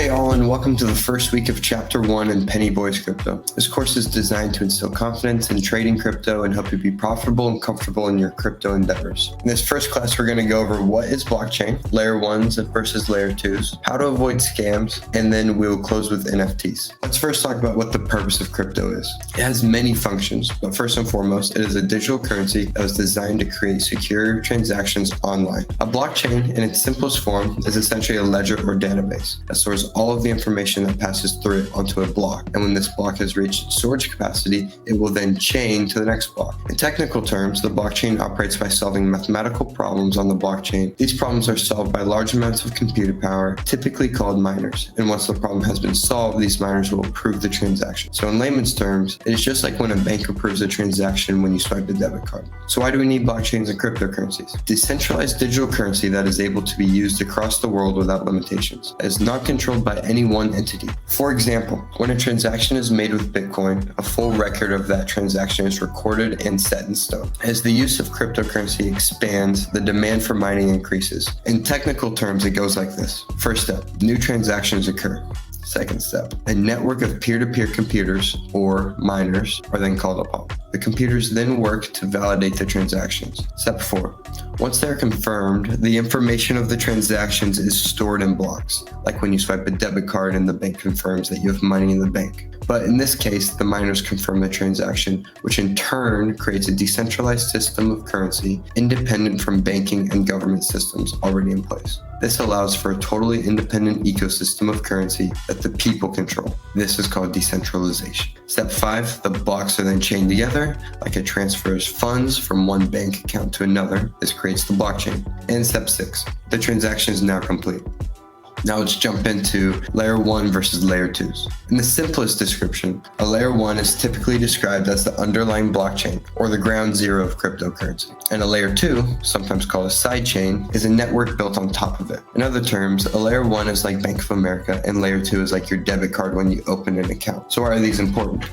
Hey all, and welcome to the first week of Chapter 1 in Penny Boys Crypto. This course is designed to instill confidence in trading crypto and help you be profitable and comfortable in your crypto endeavors. In this first class, we're going to go over what is blockchain, layer 1s versus layer 2s, how to avoid scams, and then we'll close with NFTs. Let's first talk about what the purpose of crypto is. It has many functions, but first and foremost, it is a digital currency that was designed to create secure transactions online. A blockchain, in its simplest form, is essentially a ledger or database that stores all of the information that passes through it onto a block. And when this block has reached storage capacity, it will then chain to the next block. In technical terms, the blockchain operates by solving mathematical problems on the blockchain. These problems are solved by large amounts of computer power, typically called miners. And once the problem has been solved, these miners will approve the transaction. So in layman's terms, it is just like when a bank approves a transaction when you swipe a debit card. So why do we need blockchains and cryptocurrencies? Decentralized digital currency that is able to be used across the world without limitations. It is not controlled by any one entity. For example, when a transaction is made with Bitcoin, a full record of that transaction is recorded and set in stone. As the use of cryptocurrency expands, the demand for mining increases. In technical terms, it goes like this. First step, new transactions occur. Second step, a network of peer-to-peer computers, or miners, are then called upon. The computers then work to validate the transactions. Step 4. Once they're confirmed, the information of the transactions is stored in blocks, like when you swipe a debit card and the bank confirms that you have money in the bank. But in this case, the miners confirm the transaction, which in turn creates a decentralized system of currency independent from banking and government systems already in place. This allows for a totally independent ecosystem of currency that the people control. This is called decentralization. Step 5, the blocks are then chained together, like it transfers funds from one bank account to another. This creates the blockchain. And step 6, the transaction is now complete. Now let's jump into layer 1 versus layer 2s. In the simplest description, a layer 1 is typically described as the underlying blockchain or the ground zero of cryptocurrency. And a layer 2, sometimes called a sidechain, is a network built on top of it. In other terms, a layer 1 is like Bank of America and layer 2 is like your debit card when you open an account. So why are these important?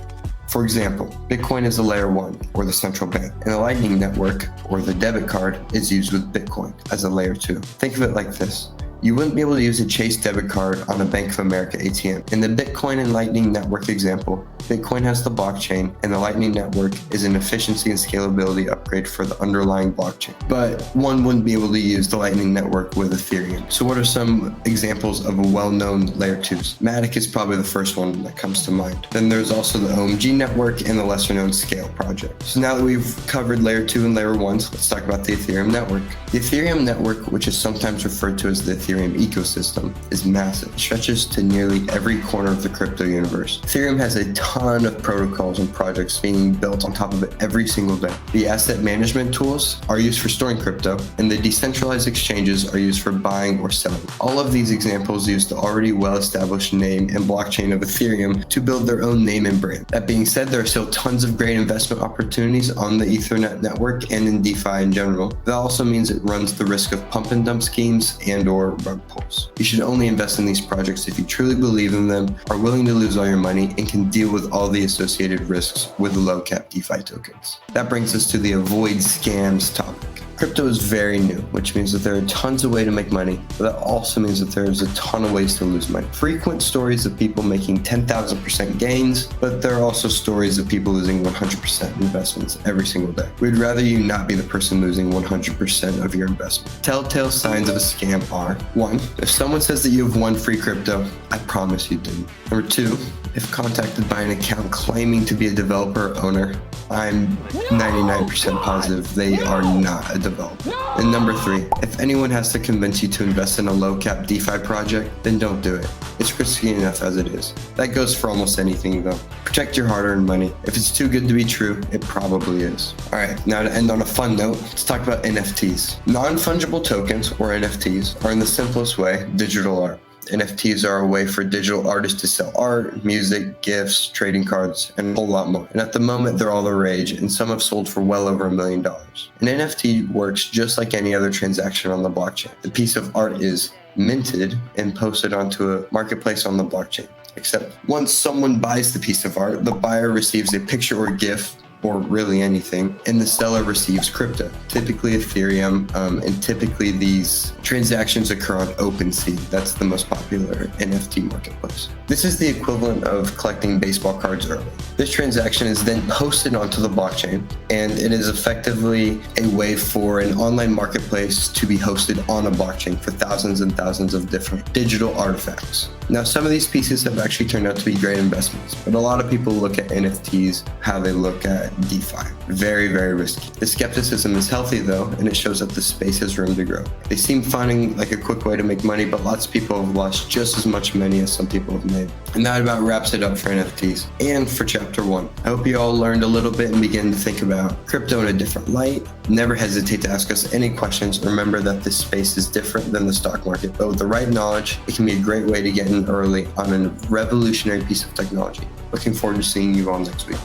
For example, Bitcoin is a layer 1, or the central bank, and the Lightning Network, or the debit card, is used with Bitcoin as a layer 2. Think of it like this. You wouldn't be able to use a Chase debit card on a Bank of America ATM. In the Bitcoin and Lightning Network example, Bitcoin has the blockchain and the Lightning Network is an efficiency and scalability upgrade for the underlying blockchain. But one wouldn't be able to use the Lightning Network with Ethereum. So what are some examples of a well-known layer 2s? Matic is probably the first one that comes to mind. Then there's also the OMG network and the lesser-known Scale project. So now that we've covered layer 2 and layer 1s, let's talk about the Ethereum network. The Ethereum network, which is sometimes referred to as the Ethereum ecosystem, is massive. It stretches to nearly every corner of the crypto universe. Ethereum has a ton of protocols and projects being built on top of it every single day. The asset management tools are used for storing crypto, and the decentralized exchanges are used for buying or selling. All of these examples use the already well-established name and blockchain of Ethereum to build their own name and brand. That being said, there are still tons of great investment opportunities on the Ethernet network and in DeFi in general. That also means it runs the risk of pump and dump schemes and/or rug pulls. You should only invest in these projects if you truly believe in them, are willing to lose all your money, and can deal with all the associated risks with low cap DeFi tokens. That brings us to the avoid scams topic. Crypto is very new, which means that there are tons of ways to make money, but that also means that there's a ton of ways to lose money. Frequent stories of people making 10,000% gains, but there are also stories of people losing 100% investments every single day. We'd rather you not be the person losing 100% of your investment. Telltale signs of a scam are: 1. If someone says that you have won free crypto, I promise you didn't. Number 2, if contacted by an account claiming to be a developer or owner, I'm 99% positive they are not a developer. And number 3, if anyone has to convince you to invest in a low-cap DeFi project, then don't do it. It's risky enough as it is. That goes for almost anything though. Protect your hard-earned money. If it's too good to be true, it probably is. Alright, now to end on a fun note, let's talk about NFTs. Non-fungible tokens, or NFTs, are in the simplest way digital art. NFTs are a way for digital artists to sell art, music, gifts, trading cards, and a whole lot more. And at the moment, they're all the rage, and some have sold for well over $1 million. An NFT works just like any other transaction on the blockchain. The piece of art is minted and posted onto a marketplace on the blockchain. Except once someone buys the piece of art, the buyer receives a picture or GIF or really anything, and the seller receives crypto, typically Ethereum, and typically these transactions occur on OpenSea. That's the most popular NFT marketplace. This is the equivalent of collecting baseball cards early. This transaction is then hosted onto the blockchain, and it is effectively a way for an online marketplace to be hosted on a blockchain for thousands and thousands of different digital artifacts. Now, some of these pieces have actually turned out to be great investments, but a lot of people look at NFTs how they look at DeFi. Very, very risky. The skepticism is healthy though, and it shows that the space has room to grow. They seem finding like a quick way to make money, but lots of people have lost just as much money as some people have made. And that about wraps it up for NFTs and for chapter 1. I hope you all learned a little bit and begin to think about crypto in a different light. Never hesitate to ask us any questions. Remember that this space is different than the stock market, but with the right knowledge, it can be a great way to get in early on a revolutionary piece of technology. Looking forward to seeing you all next week.